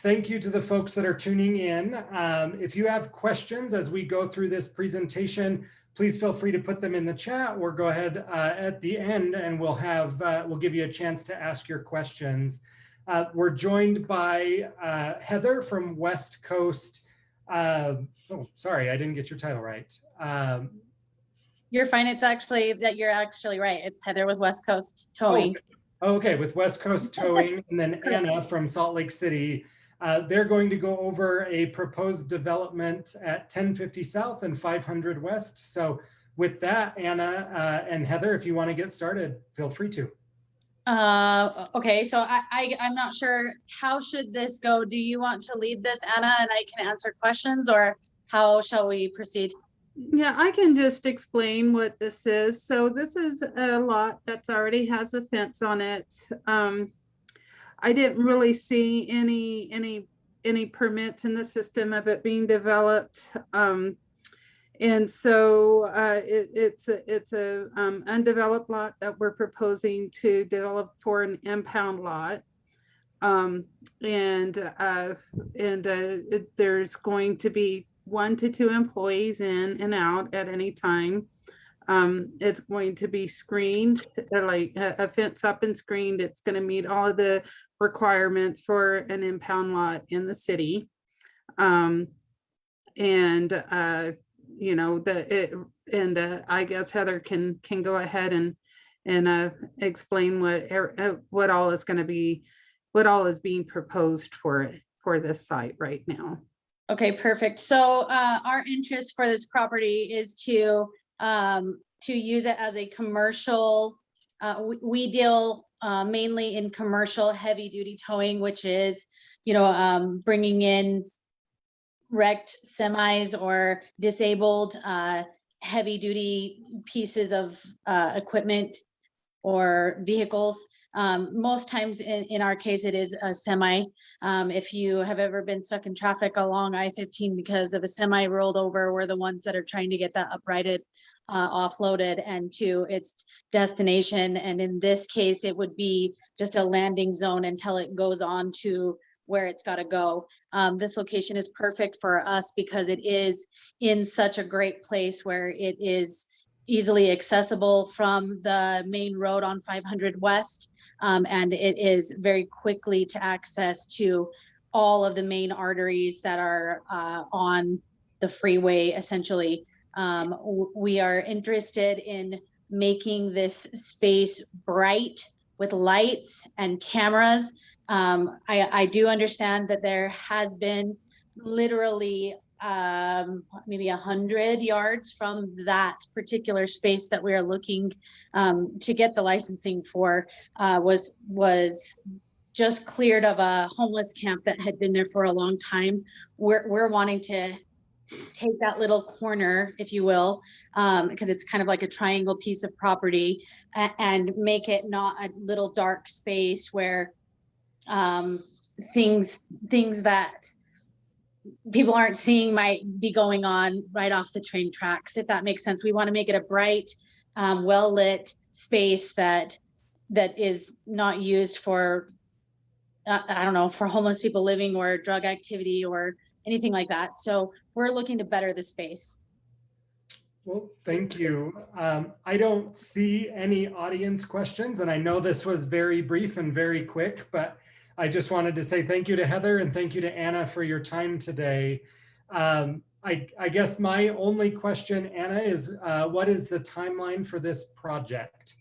thank you to the folks that are tuning in. If you have questions as we go through this presentation, please feel free to put them in the chat or go ahead at the end and we'll give you a chance to ask your questions. We're joined by Heather from West Coast. Oh, sorry, I didn't get your title right. You're fine. It's actually you're actually right. It's Heather with West Coast Towing. Okay, with West Coast Towing, and then Anna from Salt Lake City. They're going to go over a proposed development at 1050 South and 500 West. So with that, Anna and Heather, if you want to get started, feel free to. Okay, so I'm not sure, how should this go? Do you want to lead this, Anna, and I can answer questions, or how shall we proceed? Yeah, I can just explain what this is. So this is a lot that's already has a fence on it. I didn't really see any permits in the system of it being developed. And so it's a undeveloped lot that we're proposing to develop for an impound lot. There's going to be 1 to 2 employees in and out at any time. It's going to be screened, like a fence up and screened. It's going to meet all of the requirements for an impound lot in the city. I guess Heather can go ahead and explain what all is being proposed for this site right now. Okay, perfect. So our interest for this property is to use it as a commercial. We deal mainly in commercial heavy duty towing, which is, bringing in wrecked semis or disabled heavy duty pieces of equipment or vehicles. Most times in our case, it is a semi. If you have ever been stuck in traffic along I-15 because of a semi rolled over, we're the ones that are trying to get that uprighted, offloaded and to its destination. And in this case, it would be just a landing zone until it goes on to where it's got to go. This location is perfect for us because it is in such a great place where it is easily accessible from the main road on 500 West. And it is very quickly to access to all of the main arteries that are on the freeway, essentially. We are interested in making this space bright with lights and cameras. I do understand that there has been literally maybe 100 yards from that particular space that we are looking to get the licensing for was just cleared of a homeless camp that had been there for a long time. We're wanting to take that little corner, if you will, because it's kind of like a triangle piece of property, and make it not a little dark space where things that people aren't seeing might be going on right off the train tracks, if that makes sense. We want to make it a bright, well-lit space that is not used for, I don't know, for homeless people living or drug activity or anything like that. So we're looking to better the space. Well, thank you. I don't see any audience questions, and I know this was very brief and very quick, but I just wanted to say thank you to Heather and thank you to Anna for your time today. I guess my only question, Anna, is what is the timeline for this project?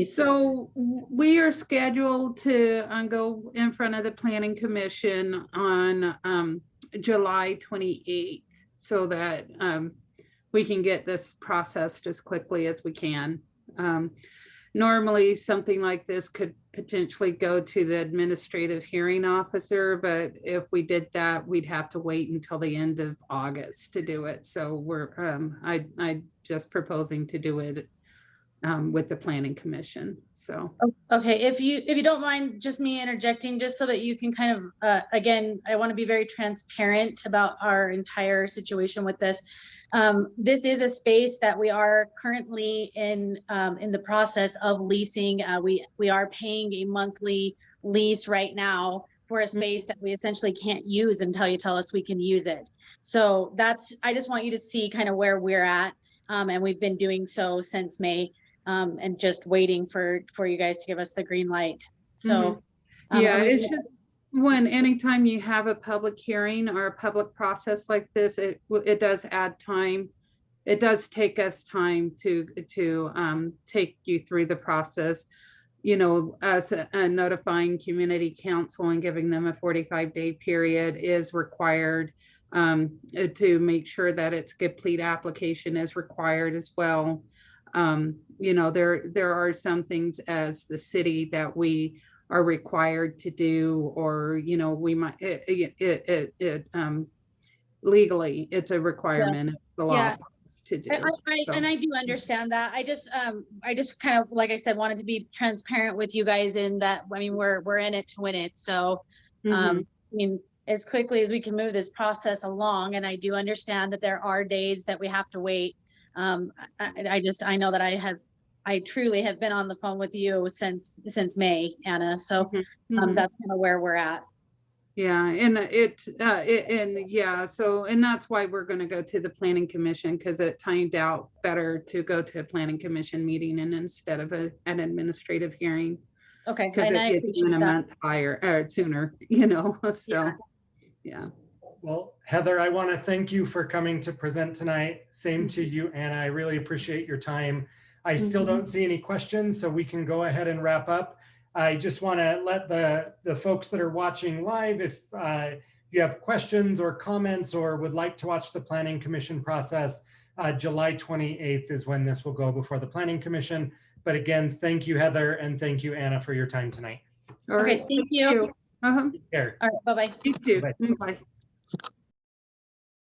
So we are scheduled to go in front of the Planning Commission on July 28th so that we can get this processed as quickly as we can. Normally something like this could potentially go to the administrative hearing officer, but if we did that, we'd have to wait until the end of August to do it. So we're I just proposing to do it with the Planning Commission. So okay, if you don't mind just me interjecting, just so that you can kind of again, I want to be very transparent about our entire situation with this. This is a space that we are currently in the process of leasing. We are paying a monthly lease right now for a space that we essentially can't use until you tell us we can use it. So I just want you to see kind of where we're at. And we've been doing so since May, and just waiting for you guys to give us the green light. So, yeah, it's just anytime you have a public hearing or a public process like this, it does add time. It does take us time to take you through the process. You know, us notifying community council and giving them a 45-day period is required, to make sure that it's complete application is required as well. You know, there are some things as the city that we are required to do, or, you know, we might, legally, it's a requirement. It's the law. Yeah. To do. And I do understand that. I just kind of, like I said, wanted to be transparent with you guys in that, I mean, we're in it to win it. So, I mean, as quickly as we can move this process along, and I do understand that there are days that we have to wait. I know that I truly have been on the phone with you since May, Anna. So, that's kind of where we're at. Yeah, and and that's why we're going to go to the planning commission, because it timed out better to go to a planning commission meeting and instead of an administrative hearing. Okay, because it gets in a month higher or sooner, you know. So yeah. Well, Heather, I want to thank you for coming to present tonight. Same to you, Anna. I really appreciate your time. I still don't see any questions, so we can go ahead and wrap up. I just want to let the folks that are watching live, if you have questions or comments or would like to watch the Planning Commission process, July 28th is when this will go before the Planning Commission. But again, thank you, Heather, and thank you, Anna, for your time tonight. All right. Okay, thank you. Take care. All right, bye-bye. You too. Bye. Bye.